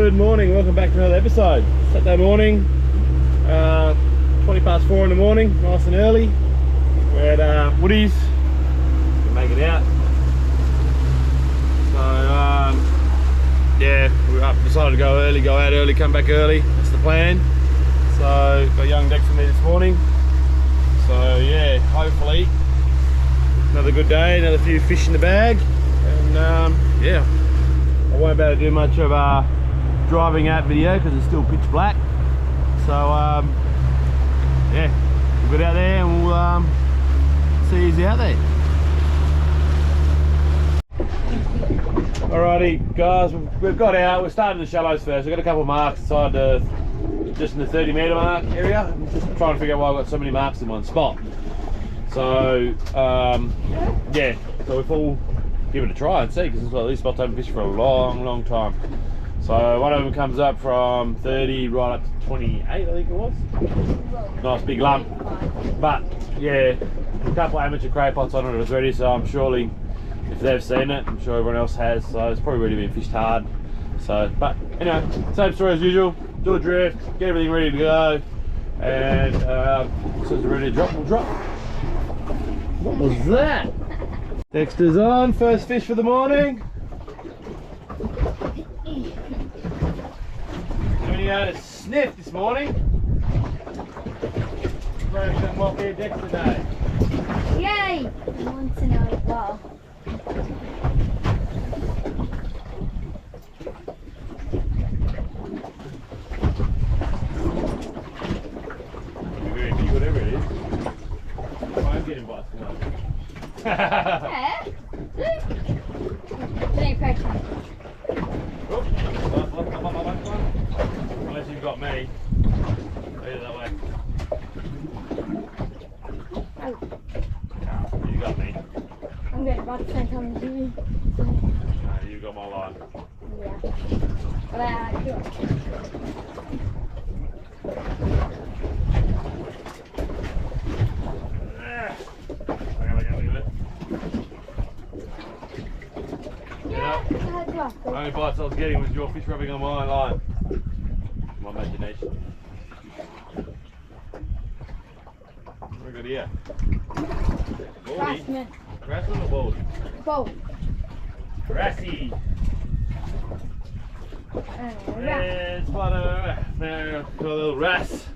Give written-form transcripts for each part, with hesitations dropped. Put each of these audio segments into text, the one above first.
Good morning, welcome back to another episode. Saturday morning, 20 past 4 in the morning, nice and early. We're at Woody's, can make it out. So yeah, we decided to go early, go out early, come back early. That's the plan. So got young Dex with me this morning. So yeah, hopefully another good day, another few fish in the bag, and yeah, I won't be able to do much of a driving out video because it's still pitch black. So yeah, we'll get out there and we'll see who's out there. Alrighty guys, we've got out, we're starting the shallows first. We've got a couple of marks inside just in the 30 metre mark area. I'm just trying to figure out why I've got so many marks in one spot. So yeah, so we'll all give it a try and see, because these spots haven't fished for a long time. So one of them comes up from 30 right up to 28, I think it was. Nice big lump. But yeah, a couple of amateur cray pots on it was ready, so I'm surely, if they've seen it, I'm sure everyone else has, so it's probably already been fished hard. So, but anyway, same story as usual. Do a drift, get everything ready to go, and as soon as we're ready to drop, we'll drop. What was that? Dexter's on, first fish for the morning. Having had a sniff this morning. Ready to come up here Dexter Day. Yay! I want to know as well. Very big, whatever it is. I'm getting bites tonight. Yeah. Don't pressure. Unless you've got me. Leave it that way. Oh. You got me. I'm getting about the same time as you. No, you've got my line. Yeah. But do it. The only bites I was getting was your fish rubbing on my line. My imagination. What have we got here? Baldy. Grassman or baldy? Both. Grassy. There's butter. Now got a little wrasse.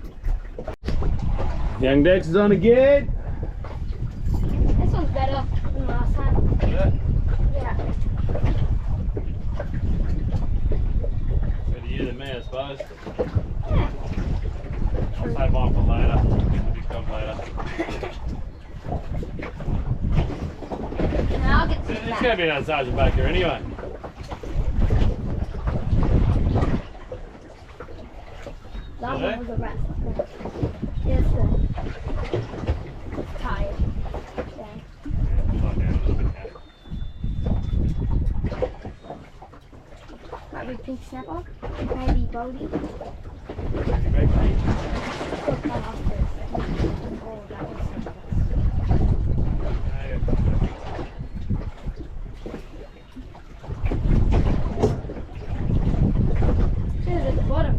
Young Dex is on again. This one's better than last time. Yeah. Yeah. Better you than me, I suppose. Yeah. I'll save mine for later. The big come later. And I'll get some There's going to be another sergeant back here anyway. That one was a rat. Yes, sir. Tired. Yeah. Lie down a little bit now. Might be pink snapper. Maybe Bodie. Back, mate. Still come off first. Oh, that was snapper. She's at the bottom.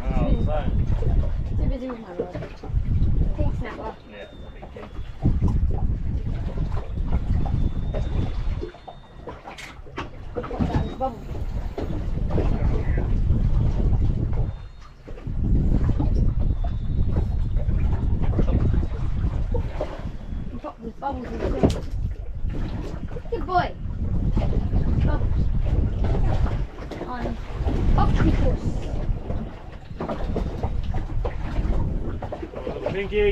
Oh, same. Too busy with my rod. Pink snapper. Yeah, big king. Pop that in the bubble. And pop these bubbles in the thing. Good boy. Bubbles. On octopus. Little pinky.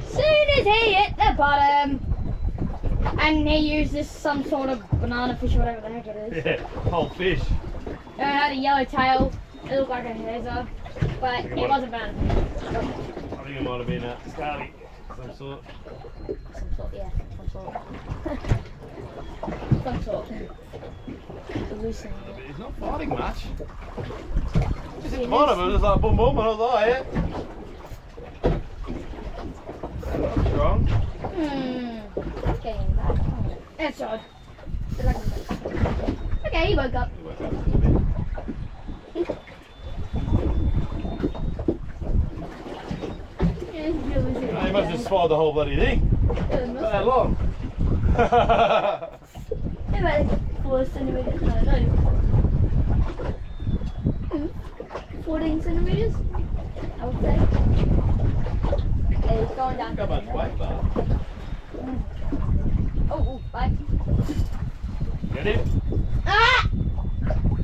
Soon as he hit the bottom, and he uses some sort of banana fish or whatever the heck it is. Yeah, whole fish. It had a yellow tail. It looked like a hazer, but it wasn't banana fish. I think it might have been a scarly, some sort. Some sort, yeah, some sort. Some sort. Loosening it. He's not fighting much. Just hit the bottom, it was just like boom boom, and I was like, oh, yeah. That's strong. Getting back. That's odd. Okay, he woke up. He woke up a little bit. Yeah, he's really Oh, he must have swallowed the whole bloody thing. Not that long. About 4 centimeters. No, not even 14 centimeters, I would say. Yeah, he's going down. Got much weight, but. Oh, bye. Get it? Ah!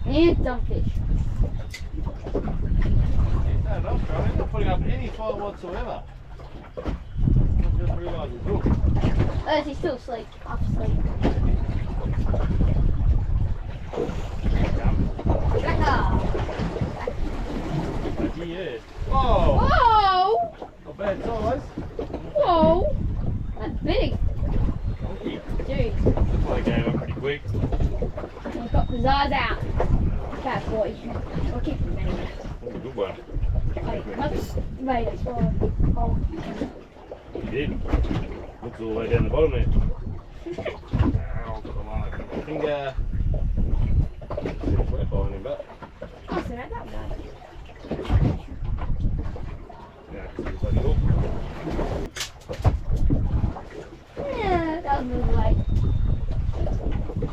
And dumb fish. He's not enough, Charlie. He's not putting up any fight whatsoever. I just realised he's hooked. Oh, he's still asleep. Half asleep. Blacker. Yeah. Whoa! Whoa! Not bad size. Whoa! That's big. Donkey. Dude. That's why they gave up pretty quick. He's got his eyes out. Cat boy. We'll keep him anyway. Oh, good one. Right, that's why. Oh. He did. Looks all the way down the bottom there. Ow, got the line over my finger. There's weight behind him, but. Oh, so not that bad. Yeah, it's just like a hook. Yeah, that was really light.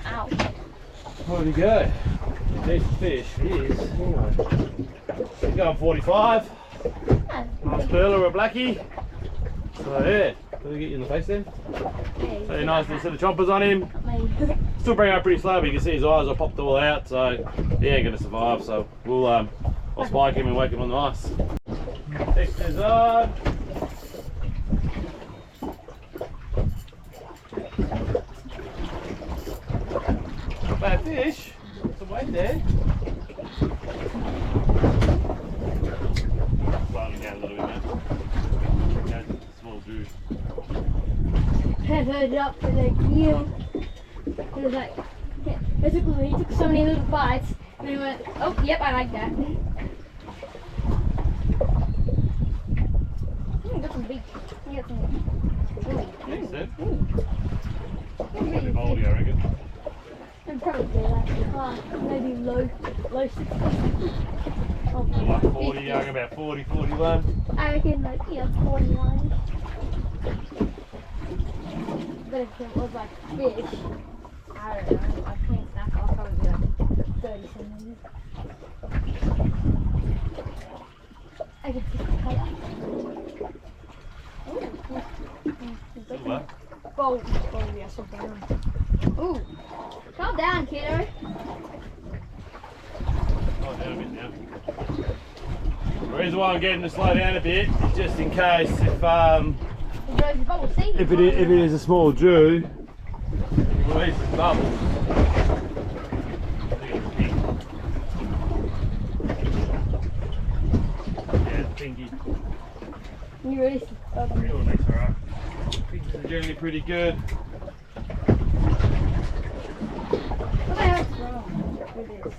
Ow. Where'd he go? Decent fish. He is. Anyway. He's going 45. Nice pearler or a blackie. So yeah, did he get you in the face then? So nice little set of chompers on him. Still bring up pretty slow, but you can see his eyes are popped all out, so he ain't gonna survive. So we'll I'll spike him and wake him on the ice. Dexter's on. Not bad fish. Some weight there. Slowing down a little bit, mate. Okay, small dude. Head it up for the heel. He was like, basically he took so many little bites and he went, oh, yep, I like that. Got some big, he got some, Decent. Maybe Maybe moldy, I reckon. and probably like, maybe low 60. Oh, Like 40, young, about 40, 41. I reckon like, 41. But if it was like fish, I don't know, I can't snack off, probably like 30 centimeters. I can see the color. Silver. Gold, yeah, so brown. Ooh, calm down, kiddo. Oh, down a bit now. The reason why I'm getting to slow down a bit is just in case if it is a small Jew, you release the bubbles. Yeah, it's pinky. You release the bubble. Real next, alright. Pinkies are generally pretty good. What the hell's wrong with this?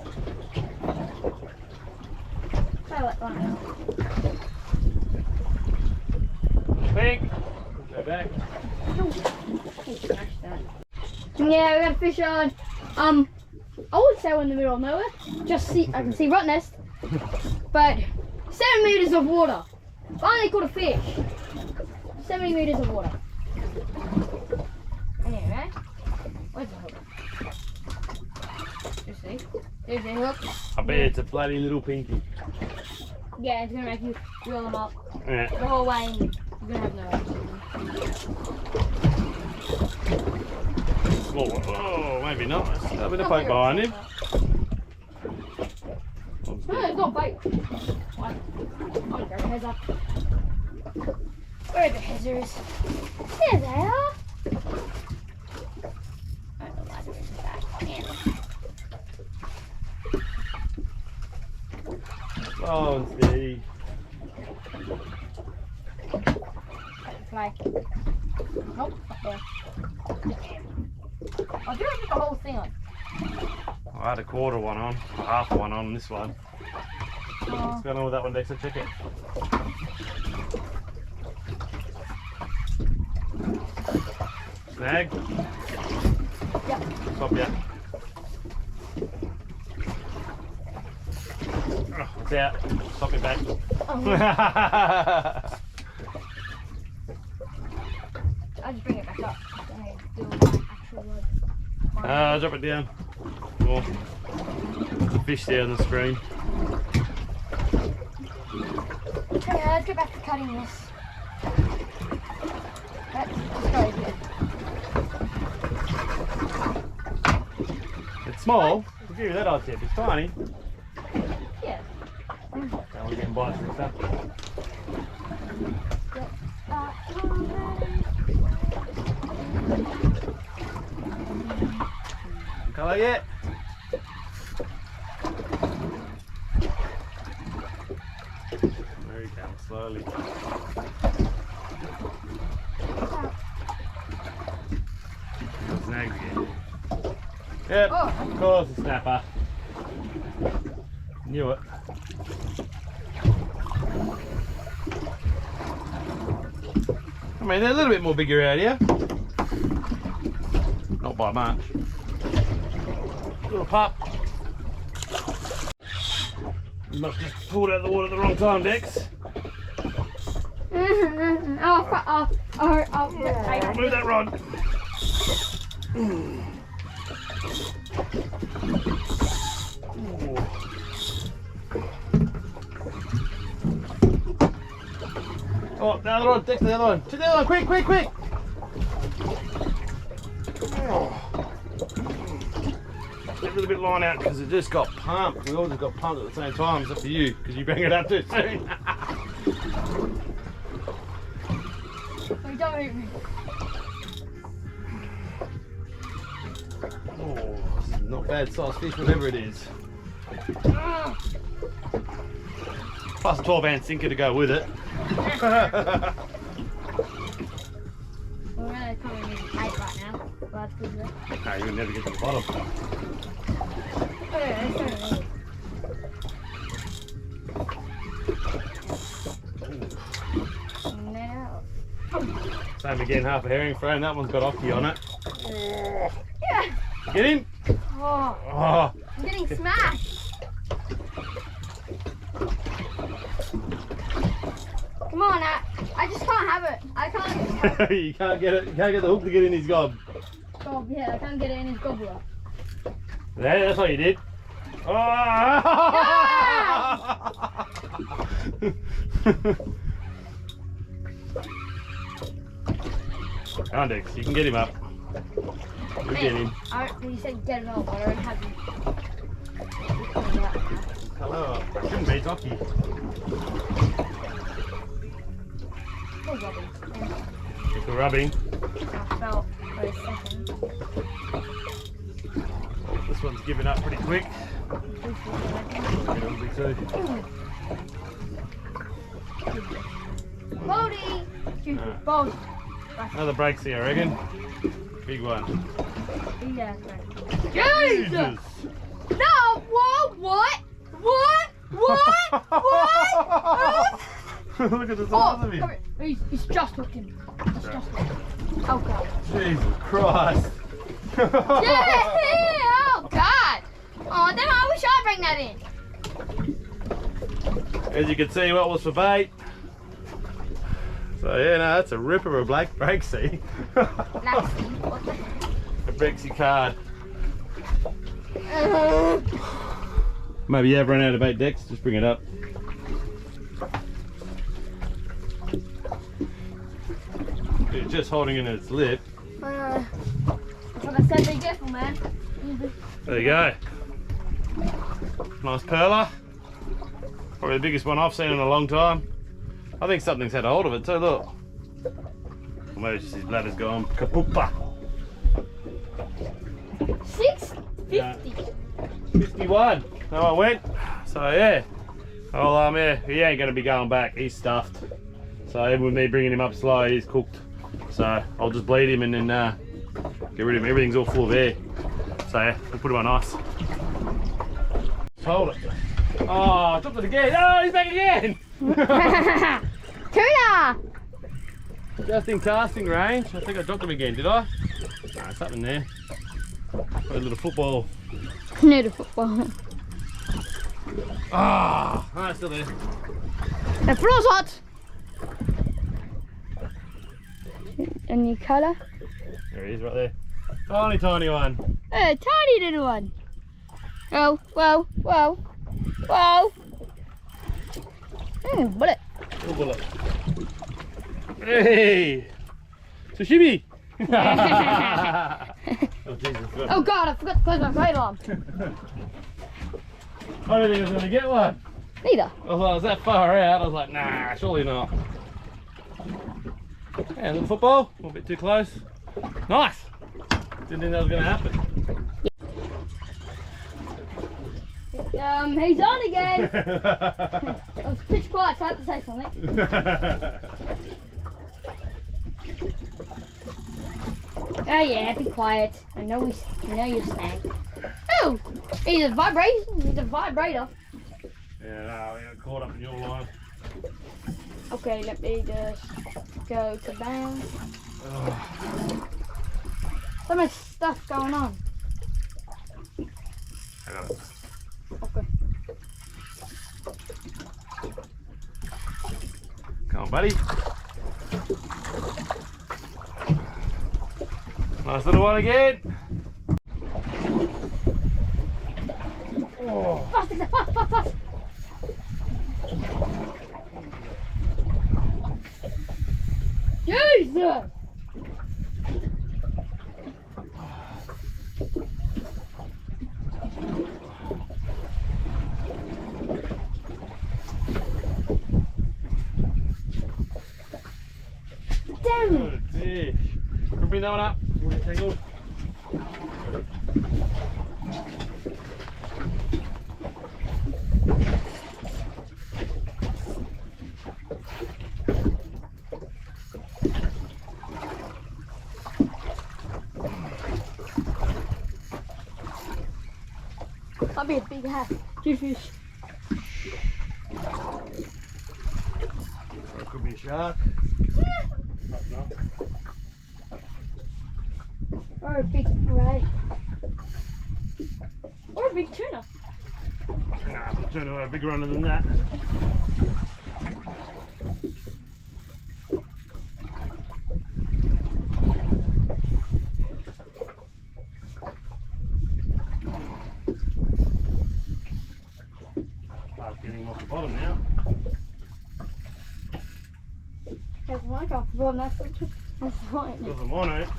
Try that one out. Pink. Go back. Yeah, we got a fish on. I would say we're in the middle of nowhere. Just see, I can see rotten nest, but 7 meters of water. Finally caught a fish. 70 meters of water. Anyway, where's the hook? You see? There's the hook. I bet it's a bloody little pinky. Yeah, it's gonna make you reel them up Yeah. the whole way, and you're gonna have no action. Small one. Oh, maybe not. Let's have a bit of poke behind him. No, it's not bait. What? Oh, there heads up. Where are the headers? There they are. I don't know why they're in the back. Oh, and steady. Fly. Nope, up there. I do put the whole thing on. I had a quarter one on, or half one on this one. Oh. What's going on with that one, Dexter? Check it. Snag. Yep. Stop ya. Oh, it's out. Stop it back. I'll just bring it back up. I do my actual load. Drop it down. More. The fish there on the screen. Okay, let's get back to cutting this. Let's go here. It's small. I'll give you that odd tip. It's tiny. Yeah. Now we're getting bites and stuff. Colour yet? There he comes slowly. Snags again. Yep, of course a snapper. Knew it. I mean, they're a little bit more bigger out here. Not by much. Little pup. You must have pulled out of the water at the wrong time, Dex. I'll move that rod. Oh, the other one, Dex, the other one. To the other one, quick, quick, quick! Oh. Get a little bit of line out because it just got pumped. We all just got pumped at the same time. It's up to you because you bring it up too soon. Wait, don't hit me. Oh, this is not bad sized fish, whatever it is. Plus a 12-ounce sinker to go with it. We're really coming in tight right now. Well, that's good. No, you'll never get to the bottom. Same again, half a herring frame. That one's got Ockie on it. Yeah. Get him! Oh, Oh. I'm getting smashed. Come on, I just can't have it. I can't. You can't get it. You can't get the hook to get in his gob. Oh, yeah, I can't get it in his gobbler. Yeah, that's what you did. Oh! Come on, Dex. You can get him up. You'll get him. You said get it on, but I already have him. Hello. Shouldn't be, it's Ockie. Oh, Robbie. Just for rubbing. I felt for a second. This one's giving up pretty quick. It'll be too. Bodie! Bodie. Another breaks here, I reckon. Big one. Yeah, Jesus! No! What? Look at the size of him. Come here. He's just hooked him. He's just hooked him. Oh, God. Jesus Christ. Yeah! Oh, God. Oh, then I wish I'd bring that in. As you can see, what was for bait. So yeah, no, that's a ripper of a black breaksea. What the heck? A breaksea card. Maybe you have run out of bait, Dex. Just bring it up. It's just holding in its lip. That's what I said. Be careful, man. There you go. Nice perler. Probably the biggest one I've seen in a long time. I think something's had a hold of it too, look. Or maybe it's just his bladder's gone kapoopa. 650. 51. No one went. So yeah. Well, yeah, he ain't gonna be going back. He's stuffed. So even with me bringing him up slow, he's cooked. So I'll just bleed him and then get rid of him. Everything's all full of air. So yeah, we'll put him on ice. Hold it. Oh, I dropped it again. Oh, he's back again. Tuna! Just in casting range. I think I dropped him again, did I? No, something there. A little football. Near the football. Ah, oh, it's still there. The floor's hot. A new colour. There he is, right there. Tiny, tiny one. A tiny little one. Oh, whoa, whoa, whoa. Bullet. Little bullet. Hey! Sashimi! Oh, Jesus, Oh God, I forgot to close my fire alarm. I didn't think I was going to get one. Neither. I thought I was that far out. I was like, nah, surely not. Yeah, a little football. A little bit too close. Nice! Didn't think that was going to happen. He's on again. I was pitch quiet, so I had to say something. Oh yeah, be quiet. I know you're snack. Oh, he's a vibrator. He's a vibrator. Yeah, no, we got caught up in your line. Okay, let me just go to bounds. So much stuff going on. I got it. Okay. Come on, buddy. Nice little one again. Oh. Fast, fast, fast, fast. Jesus! Damn it! Good fish. Can we bring that one up? We'll get tangled. That'll be a big hat. Two fish. Or it could be a shark. No. Or a big ray. Or a big tuna. Nah, we'll turn to a bigger runner than that. Start getting him off the bottom now. There's one off the bottom, that's fine. Doesn't want it.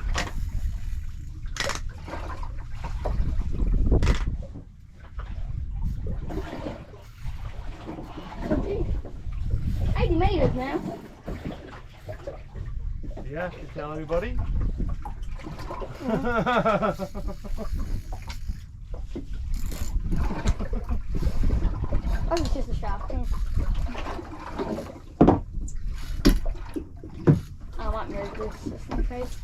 Gee, 80 meters now. Yeah, should tell everybody. Oh, it's just a shark. I might move this just in case.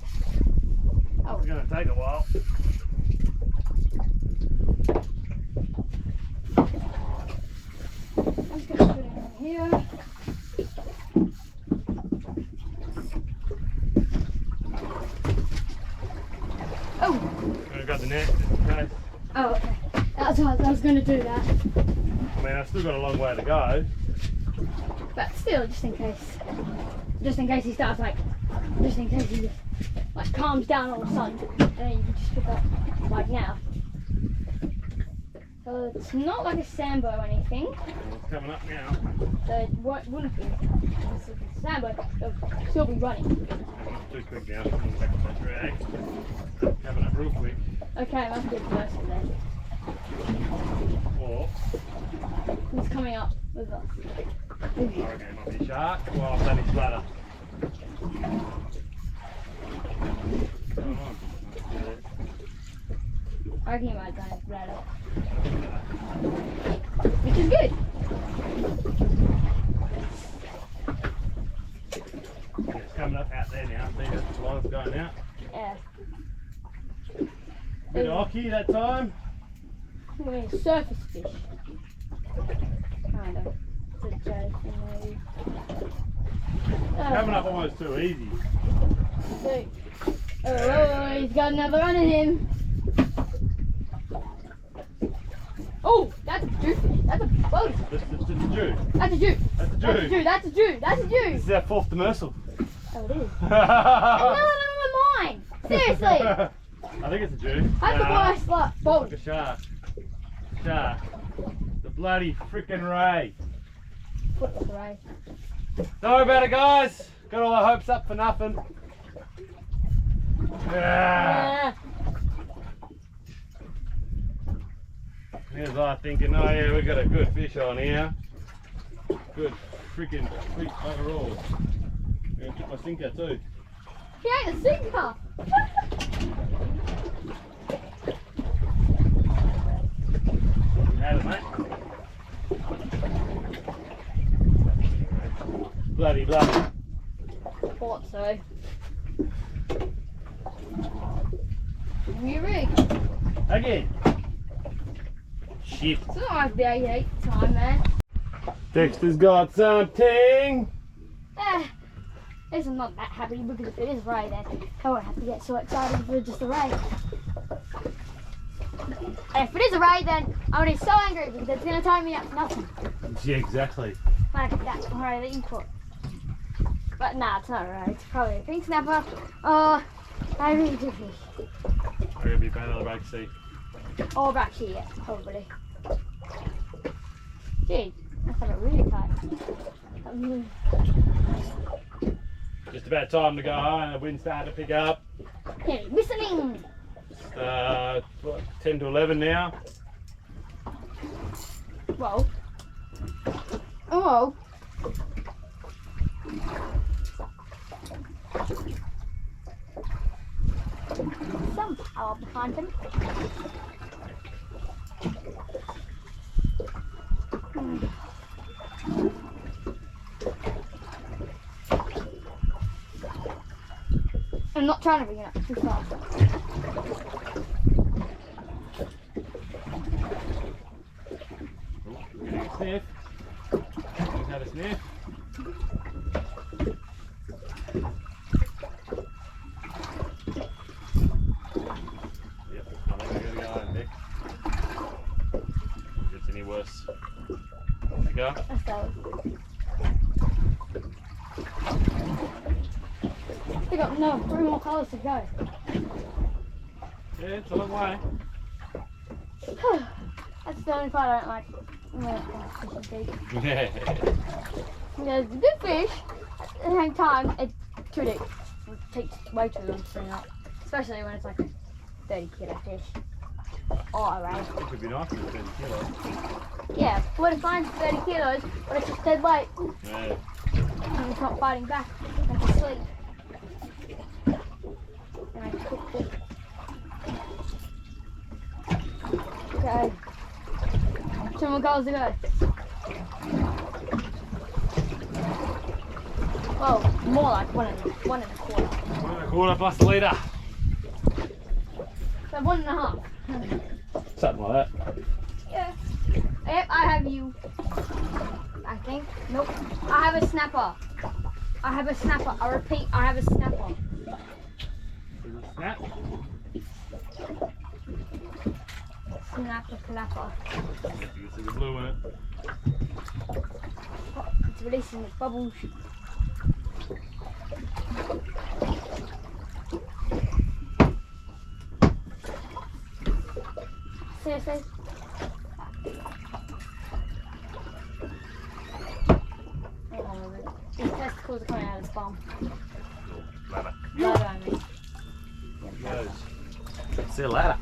Oh, It's going to take a while. I'm just going to put it in here. Oh, I've got the net. Okay. oh, okay. That's what I was going to do that. I mean, I've still got a long way to go. But still, just in case he starts just in case he calms down all of a sudden, then you can just pick up like now. So it's not like a sambo or anything, It's coming up now. so it wouldn't be. If it's a sambo, it'll still be running. Not too quick now. I'm going to take off that drag. Coming up real quick. Okay, that's good first then. Or, He's coming up with us. I reckon it might be a shark. Well, I've done his bladder. Come on. I reckon he might have done his bladder. Which is good. Yeah, it's coming up out there now. See, that's the line's going out. Yeah. Bit of hockey that time. I mean, surface fish. Kind of. It's a joke, maybe. Coming up almost too easy. So, oh, he's got another one in him. boat. That's a Jew. That's a Jew. That's a That's a Jew. Jew. That's a Jew. That's a Jew. This is our fourth demersal. Oh, it is. I No, mine. Seriously. think it's a Jew. That's the worst boat. Like a shark. Shark. The bloody frickin' ray. Put this away. Don't worry about it, guys. Got all our hopes up for nothing. Yeah. Here's I thinking, oh yeah, we got a good fish on here. Good freaking sweet overall. I'm gonna get my sinker too. He ain't a sinker. Had it, mate. Bloody. Thought so. You rig. Again. Shit. It's not like the 88 time, man. Dexter's got something. This I'm not that happy because if it is Ray, then I won't have to get so excited if it's just a Ray. And if it is a Ray, then I'm gonna be so angry because it's gonna tie me up for nothing. Yeah, exactly. Like that Ray that you put. But nah, it's not a Ray. It's probably a pink snapper. Oh, I really do fish. We're gonna be about another break, see. Or back here, probably. Gee, that's not really tight. Just about time to go home. The wind started to pick up. Okay, whistling. What, 10 to 11 now. Whoa. Oh. Some power behind him. I'm not trying to bring it up too fast. Getting a sniff. Just had a sniff. Yep, I think we're gonna go home, Nick. If it's any worse. You go. Let's go. We got no 3 more colours to go. Yeah, it's a long way. That's the only part I don't like. When it's fishing deep. Yeah. There's a good fish. At the same time, it's too deep. It takes way too long to bring up. Especially when it's like a 30 kilo fish. Or around. It could be nice if it's 30 kilos. Yeah, what if mine's 30 kilos, but it's just dead weight. Yeah. And it's not fighting back. And it's asleep. And I cooked it. Okay. 2 more goals to go. Well, more like one and a quarter. 1 1/4 plus a litre. So 1.5. Something like that. Yeah. Yep, I have you. I think. Nope. I have a snapper. I have a snapper. I repeat, I have a snapper. Is it snap? Snapper clapper. You can see the blue in it. It's releasing its bubbles. Seriously? These testicles are coming out of his bum. Ladder. Ladder, I mean. Goes. See you later.